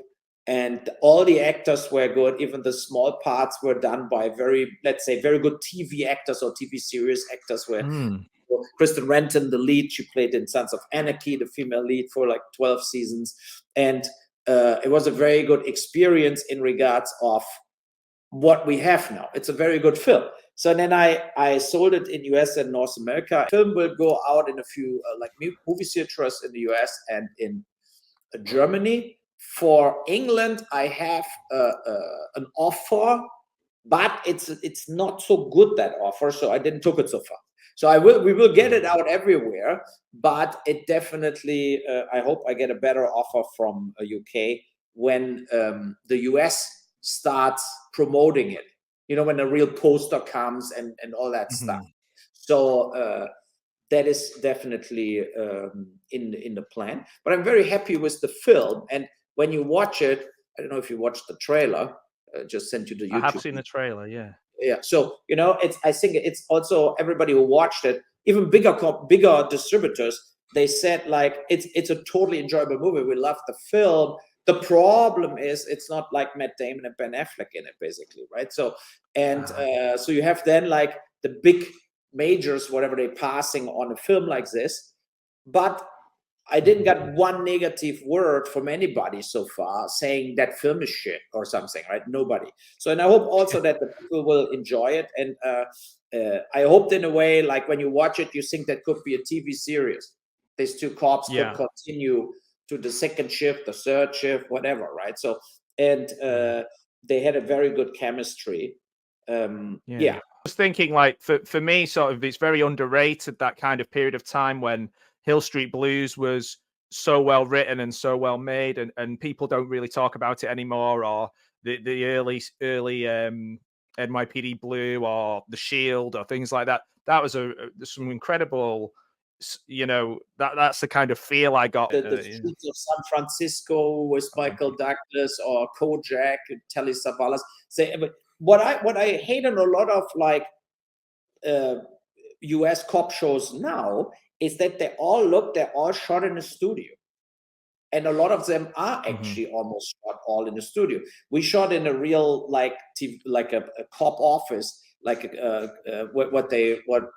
and all the actors were good. Even the small parts were done by very good TV actors or TV series actors. Were Kristen Renton, the lead, she played in Sons of Anarchy, the female lead, for like 12 seasons. And it was a very good experience in regards of what we have now. It's a very good film. So then I sold it in US and North America. The film will go out in a few like movie theaters in the US and in Germany. For England, I have an offer, but it's not so good, that offer, so I didn't took it so far. So we will get it out everywhere, but it definitely I hope I get a better offer from UK when the US starts promoting it, you know, when a real poster comes and all that stuff. So that is definitely in the plan. But I'm very happy with the film. And when you watch it, I don't know if you watched the trailer. Just sent you the YouTube. I have seen the trailer, yeah. Yeah. So you know, I think it's also everybody who watched it, even bigger distributors, they said like it's a totally enjoyable movie. We love the film. The problem is it's not like Matt Damon and Ben Affleck in it, basically, right? So so you have then like the big majors, whatever, they're passing on a film like this. But I didn't get one negative word from anybody so far saying that film is shit or something, right? Nobody. So, and I hope also that the people will enjoy it. And I hoped in a way, like when you watch it, you think that could be a TV series. These 2 cops could continue to the second shift, the third shift, whatever, right? So, and they had a very good chemistry. Yeah. I was thinking, like, for me, sort of, it's very underrated, that kind of period of time when Hill Street Blues was so well written and so well made, and people don't really talk about it anymore, or the early NYPD Blue or The Shield or things like that. That was some incredible, you know, that's the kind of feel I got. The Streets of San Francisco with Michael Douglas, or Kojak, Telly Savalas. What I hate on a lot of like US cop shows now is that they're all shot in a studio. And a lot of them are actually almost shot all in the studio. We shot in a real like a cop office, like what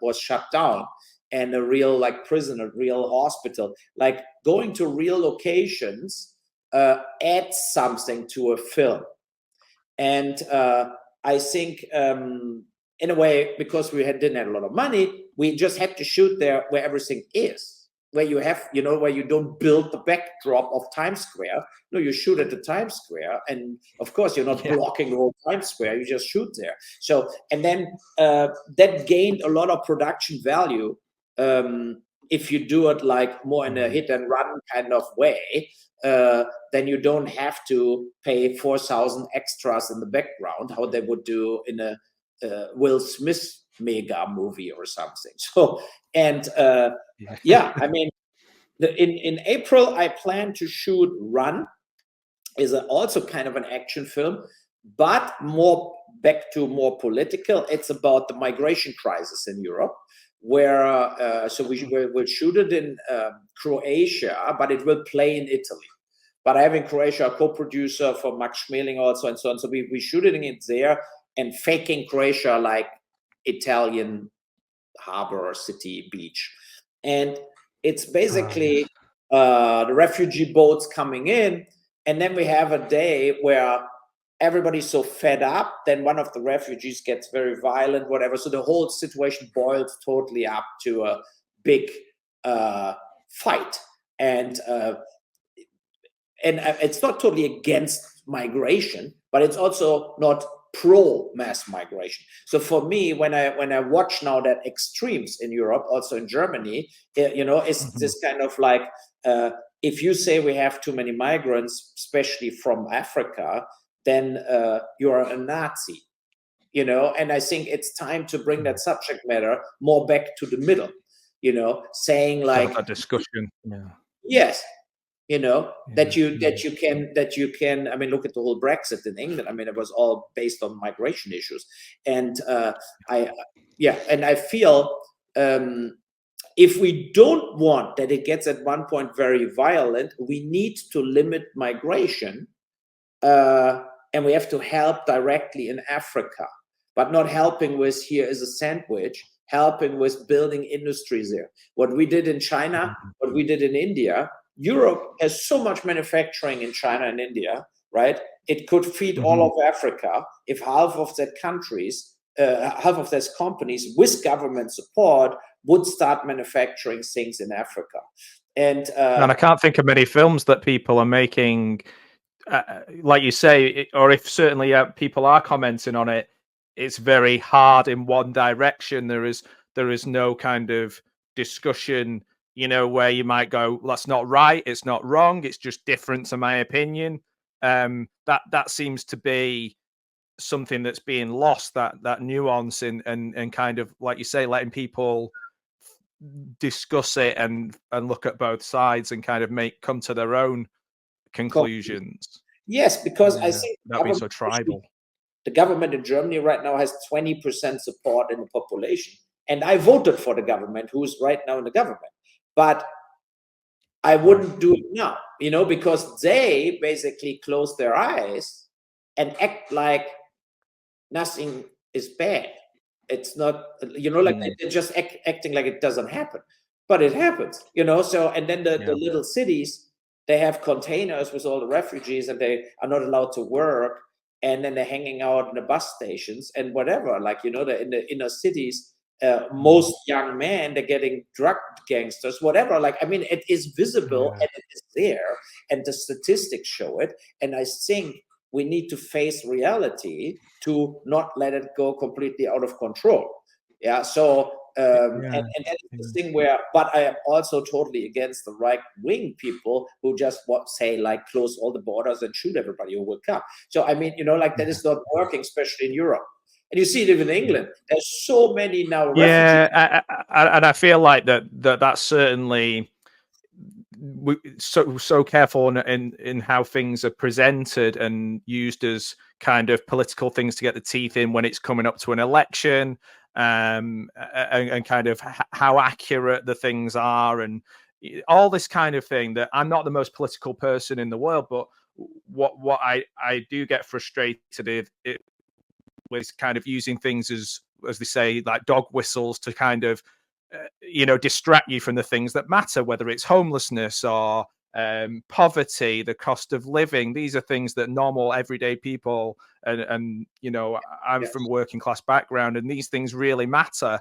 was shut down, and a real like prison, a real hospital. Like going to real locations adds something to a film. And I think in a way, because we didn't have a lot of money, we just had to shoot there where everything is. Where you have, where you don't build the backdrop of Times Square. No, you shoot at the Times Square. And of course, you're not blocking the whole Times Square. You just shoot there. So, and then that gained a lot of production value if you do it like more in a hit and run kind of way. Then you don't have to pay 4,000 extras in the background, how they would do in a Will Smith mega movie or something. So, and I mean, in April, I plan to shoot Run, is also kind of an action film, but more back to more political. It's about the migration crisis in Europe, where so we'll shoot it in Croatia, but it will play in Italy. But I have in Croatia a co-producer for Max Schmeling also, and so on. So we shooting it there and faking Croatia like Italian harbor, city, beach. And it's basically the refugee boats coming in. And then we have a day where everybody's so fed up, then one of the refugees gets very violent, whatever. So the whole situation boils totally up to a big fight. And it's not totally against migration, but it's also not pro mass migration. So for me, when I watch now that extremes in Europe, also in Germany, it's this kind of like, if you say we have too many migrants, especially from Africa, then you're a Nazi, and I think it's time to bring that subject matter more back to the middle, saying like a discussion. Yes. That you can, I mean, look at the whole Brexit in England. I mean, it was all based on migration issues. And I feel if we don't want that it gets at one point very violent, we need to limit migration, and we have to help directly in Africa, but not helping with here is a sandwich, helping with building industries there. What we did in China, what we did in India. Europe has so much manufacturing in China and India, right? It could feed all of Africa if half of that countries, half of those companies with government support would start manufacturing things in Africa. And I can't think of many films that people are making, like you say, or if certainly people are commenting on it, it's very hard in one direction. There is no kind of discussion, where you might go, that's not right, it's not wrong, it's just different to my opinion. That seems to be something that's being lost, that nuance and kind of, like you say, letting people discuss it and look at both sides and kind of come to their own conclusions. Yes, because I think that'd be so tribal. The government in Germany right now has 20% support in the population. And I voted for the government who's right now in the government. But I wouldn't do it now, because they basically close their eyes and act like nothing is bad. It's not, like they're just acting like it doesn't happen. But it happens, So, and then the little cities, they have containers with all the refugees and they are not allowed to work. And then they're hanging out in the bus stations and whatever. Like, in the inner cities, most young men, they're getting drug gangsters, whatever. Like, I mean, it is visible and it is there, and the statistics show it. And I think we need to face reality to not let it go completely out of control. Yeah. So, and that is the thing where, but I am also totally against the right wing people who just say like close all the borders and shoot everybody who will come. So, I mean, like that is not working, especially in Europe. And you see it even in England. There's so many now. Yeah, and I feel like that's certainly so careful in how things are presented and used as kind of political things to get the teeth in when it's coming up to an election. and kind of how accurate the things are, and all this kind of thing. That I'm not the most political person in the world, but what I do get frustrated with kind of using things as they say, like dog whistles to kind of distract you from the things that matter, whether it's homelessness or poverty, the cost of living. These are things that normal everyday people, and I'm Yes. from a working class background, and these things really matter.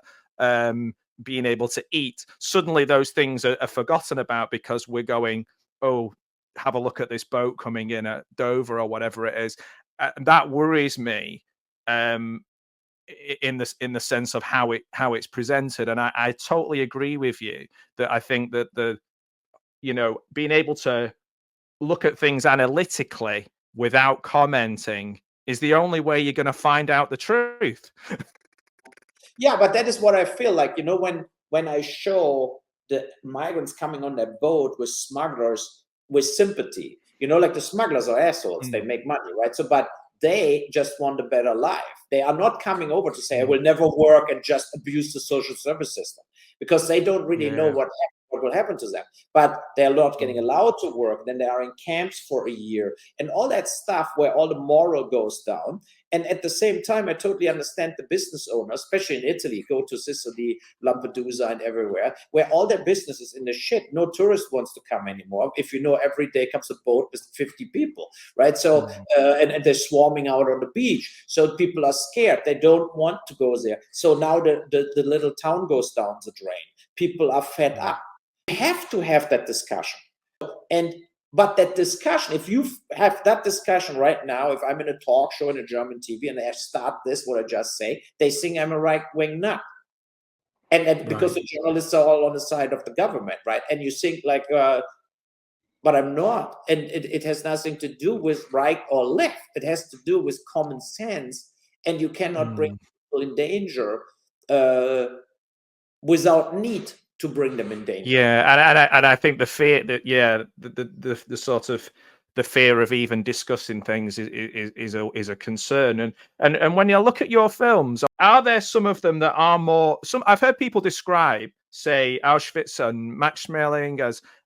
Being able to eat, suddenly those things are forgotten about because we're going, oh, have a look at this boat coming in at Dover or whatever it is. That worries me, in the sense of how it's presented. And I totally agree with you that I think that being able to look at things analytically without commenting is the only way you're going to find out the truth. Yeah, but that is what I feel like, when I show the migrants coming on that boat with smugglers with sympathy, like the smugglers are assholes, they make money, right? So, but they just want a better life. They are not coming over to say, I will never work and just abuse the social service system, because they don't really know what will happen to them. But they're not getting allowed to work. Then they are in camps for a year and all that stuff where all the moral goes down. And at the same time, I totally understand the business owners, especially in Italy, go to Sicily, Lampedusa, and everywhere, where all their business is in the shit. No tourist wants to come anymore. If every day comes a boat with 50 people, right? So, and they're swarming out on the beach. So people are scared. They don't want to go there. So now the little town goes down the drain. People are fed up. We have to have that discussion. But that discussion, if you have that discussion right now, if I'm in a talk show in a German TV and I start this, what I just say, they think I'm a right-wing nut. And because the journalists are all on the side of the government, right? And you think like, but I'm not. And it has nothing to do with right or left. It has to do with common sense. And you cannot bring people in danger without need to bring them in danger. Yeah, and I think the fear that the sort of the fear of even discussing things is a concern. And when you look at your films, are there some of them that are more? I've heard people describe, say, Auschwitz and Max Schmeling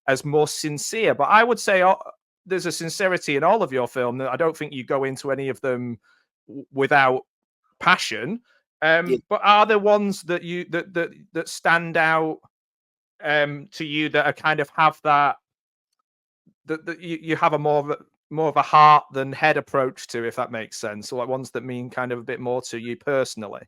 as more sincere, but I would say there's a sincerity in all of your film. That I don't think you go into any of them without passion. But are there ones that you that stand out to you that are kind of have that you have a more of a heart than head approach to, if that makes sense, or like ones that mean kind of a bit more to you personally?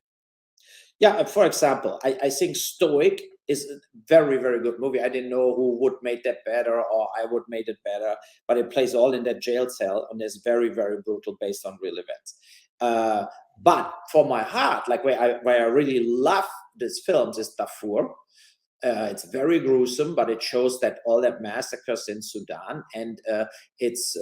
Yeah, for example, I think Stoic is a very, very good movie. I didn't know who would make that better or I would make it better, but it plays all in that jail cell and is very, very brutal based on real events. But for my heart, like where I really love this film is Darfur. It's very gruesome, but it shows that all that massacres in Sudan, and it's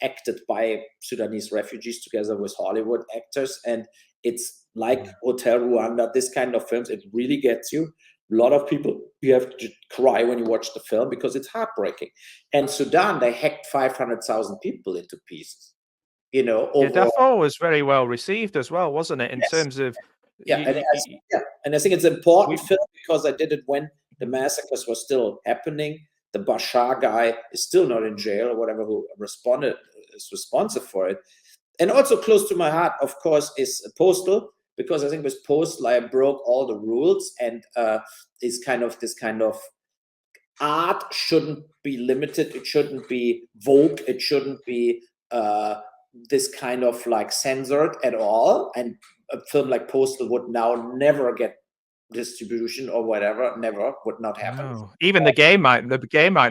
acted by Sudanese refugees together with Hollywood actors, and it's like Hotel Rwanda, this kind of films. It really gets you. A lot of people, you have to cry when you watch the film because it's heartbreaking. And Sudan, they hacked 500,000 people into pieces. Darfur was very well received as well, wasn't it? In terms of and I think it's an important film because I did it when the massacres were still happening. The Bashar guy is still not in jail or whatever, who is responsive for it. And also close to my heart, of course, is Postal, because I think with Postal I broke all the rules, and this kind of art shouldn't be limited. It shouldn't be vogue. It shouldn't be this kind of like censored at all. And a film like Postal would now never get distribution or whatever, would not happen. No. Even the game might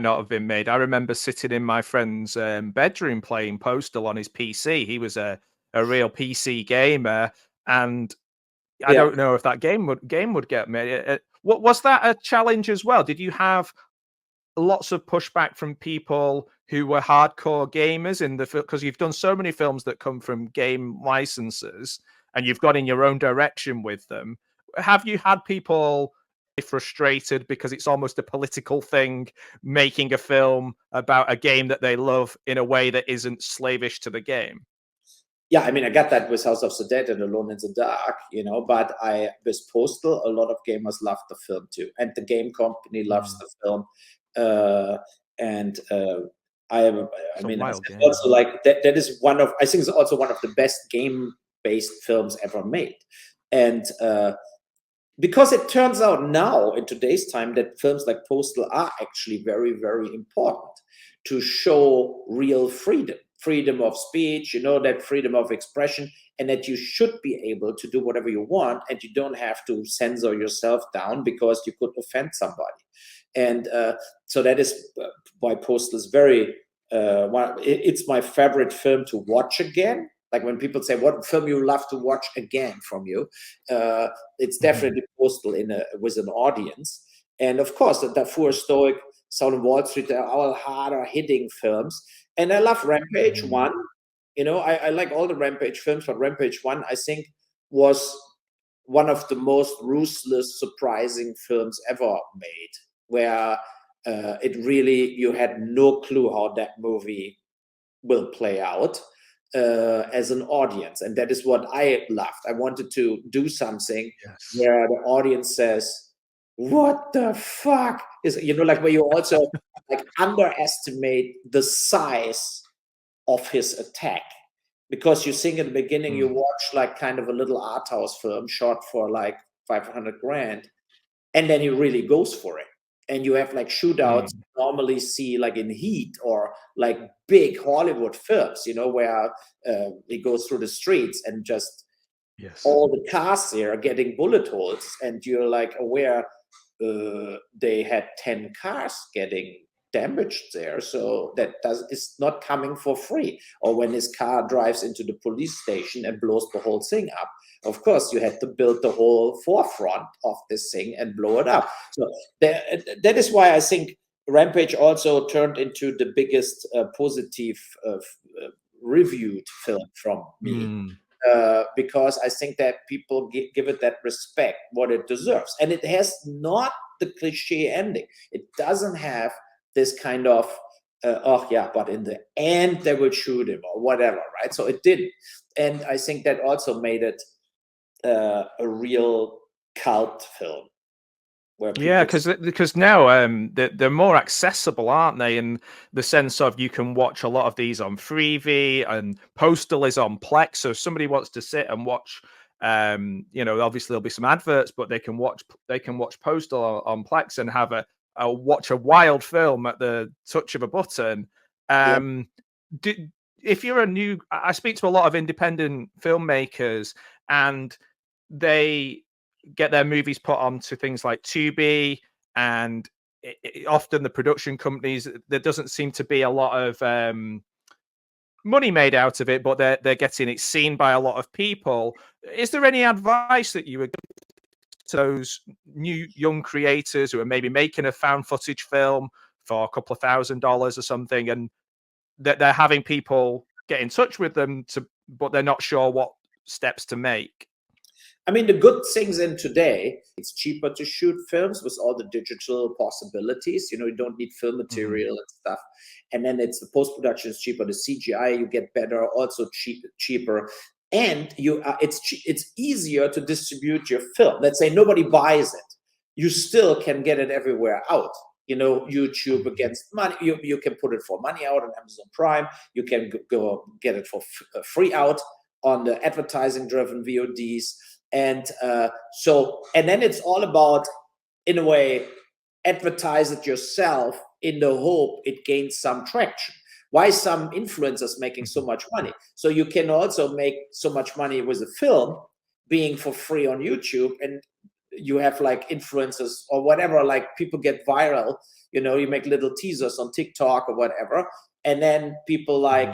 not have been made. I remember sitting in my friend's bedroom playing Postal on his PC. He was a real PC gamer, and I don't know if that game would get made. What was that a challenge as well? Did you have lots of pushback from people who were hardcore gamers because you've done so many films that come from game licenses and you've gone in your own direction with them? Have you had people frustrated because it's almost a political thing, making a film about a game that they love in a way that isn't slavish to the game? Yeah, I mean, I got that with House of the Dead and Alone in the Dark, you know, but with Postal, a lot of gamers love the film too. And the game company loves the film. And I It's a mean, I wild said game. also like that is I think it's also one of the best game-based films ever made. And because it turns out now in today's time that films like Postal are actually very, very important to show real freedom of speech, you know, that freedom of expression, and that you should be able to do whatever you want, and you don't have to censor yourself down because you could offend somebody. And so that is why Postal is very, it's my favorite film to watch again. Like when people say, what film you love to watch again from you? It's definitely Postal with an audience. And of course, the Darfur Stoic, Sound of Wall Street, they're all harder hitting films. And I love Rampage 1. You know, I like all the Rampage films, but Rampage 1, I think, was one of the most ruthless, surprising films ever made, where it really, you had no clue how that movie will play out as an audience. And that is what I loved. I wanted to do something where the audience says, what the fuck is, you know, like where you also like underestimate the size of his attack. Because you think in the beginning, you watch like kind of a little art house film shot for like 500 grand, and then he really goes for it. And you have like shootouts you normally see like in Heat or like big Hollywood films, you know, where he goes through the streets and just all the cars there are getting bullet holes, and you're like aware they had 10 cars getting damaged there, so it's not coming for free. Or when his car drives into the police station and blows the whole thing up, of course you had to build the whole forefront of this thing and blow it up. So that is why I think Rampage also turned into the biggest positive reviewed film from me. Because I think that people give it that respect, what it deserves. And it has not the cliche ending. It doesn't have this kind of, oh yeah, but in the end they will shoot him or whatever, right? So it didn't. And I think that also made it a real cult film. Yeah, because now they're more accessible, aren't they? In the sense of you can watch a lot of these on Freevee, and Postal is on Plex. So if somebody wants to sit and watch, you know, obviously there'll be some adverts, but they can watch Postal on Plex and have watch a wild film at the touch of a button. If you're I speak to a lot of independent filmmakers, and they get their movies put onto things like Tubi, and often the production companies, there doesn't seem to be a lot of money made out of it, but they're getting it seen by a lot of people. Is there any advice that you would give to those new young creators who are maybe making a found footage film for a couple of $1,000s or something, and that they're having people get in touch with them but they're not sure what steps to make? I mean, the good things in today, it's cheaper to shoot films with all the digital possibilities. You know, you don't need film material and stuff. And then it's the post-production is cheaper. The CGI, you get better, also cheaper. And it's easier to distribute your film. Let's say nobody buys it. You still can get it everywhere out. You know, YouTube against money. You can put it for money out on Amazon Prime. You can go get it for free out on the advertising-driven VODs. And then it's all about, in a way, advertise it yourself in the hope it gains some traction. Why some influencers making so much money? So you can also make so much money with a film being for free on YouTube, and you have like influencers or whatever, like people get viral, you know, you make little teasers on TikTok or whatever, and then people like,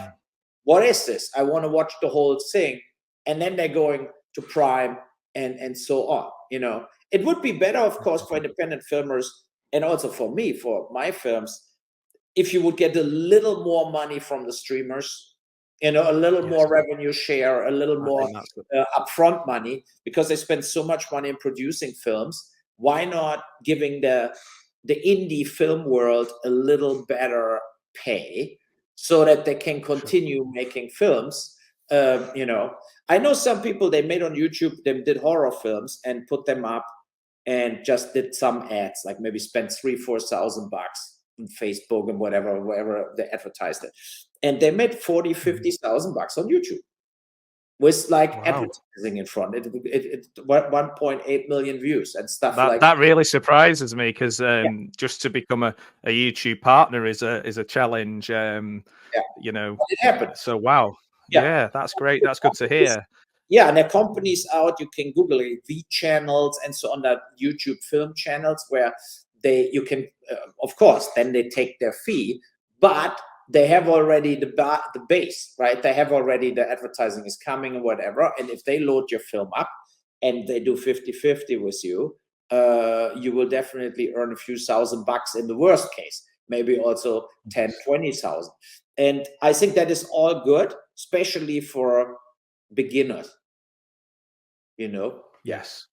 what is this? I want to watch the whole thing. And then they're going to Prime and so on. You know, it would be better, of course, for independent filmers and also for me, for my films, if you would get a little more money from the streamers, you know, a little more revenue share, a little more upfront money, because they spend so much money in producing films. Why not giving the indie film world a little better pay so that they can continue making films? You know, I know some people, they made on YouTube, they did horror films and put them up and just did some ads, like maybe spent 3,000-4,000 bucks on Facebook and whatever, wherever they advertised it. And they made 40,000-50,000 bucks on YouTube with like advertising in front. It 1.8 million views and stuff like that. Really surprises me, because just to become a YouTube partner is a challenge. You know, but it happened. So wow, yeah, that's great. That's good to hear. Yeah, and there are companies out, you can Google it, V channels and so on, that YouTube film channels where you can, of course, then they take their fee, but they have already the base, right? They have already, the advertising is coming or whatever. And if they load your film up and they do 50-50 with you, you will definitely earn a few thousand bucks in the worst case, maybe also 10-20,000. And I think that is all good, especially for beginners, you know. Yes,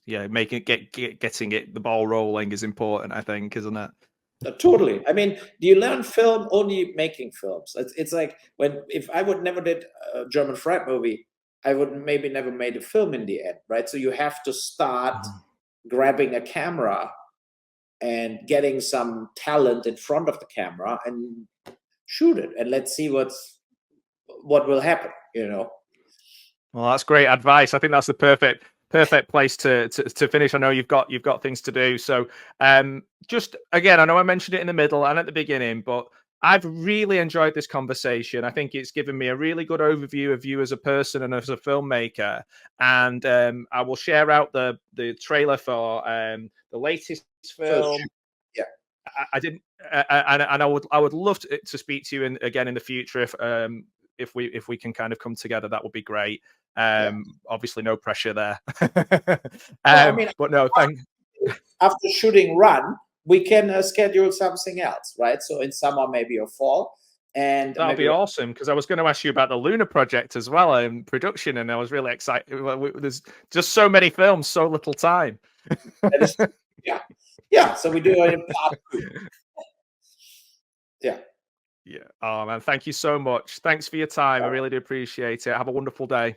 yeah, making getting the ball rolling is important, I think, isn't it? Totally. I mean, do you learn film only making films? It's like, if I would never did a German fright movie, I would maybe never made a film in the end, right? So you have to start grabbing a camera and getting some talent in front of the camera and shoot it, and let's see what will happen, you know. Well, that's great advice. I think that's the perfect place to finish. I know you've got things to do. So just again, I know I mentioned it in the middle and at the beginning, but I've really enjoyed this conversation. I think it's given me a really good overview of you as a person and as a filmmaker. And I will share out the trailer for the latest film. Yeah, I didn't, and I would love to speak to you again in the future if we can kind of come together. That would be great. Obviously, no pressure there. I mean, but no, after shooting Run, we can schedule something else, right? So in summer, maybe, or fall. And that'll be awesome, because I was going to ask you about the Lunar Project as well in production, and I was really excited. There's just so many films, so little time. Yeah. So we do it in part 2. Yeah. Yeah. Oh man, thank you so much. Thanks for your time. I really do appreciate it. Have a wonderful day.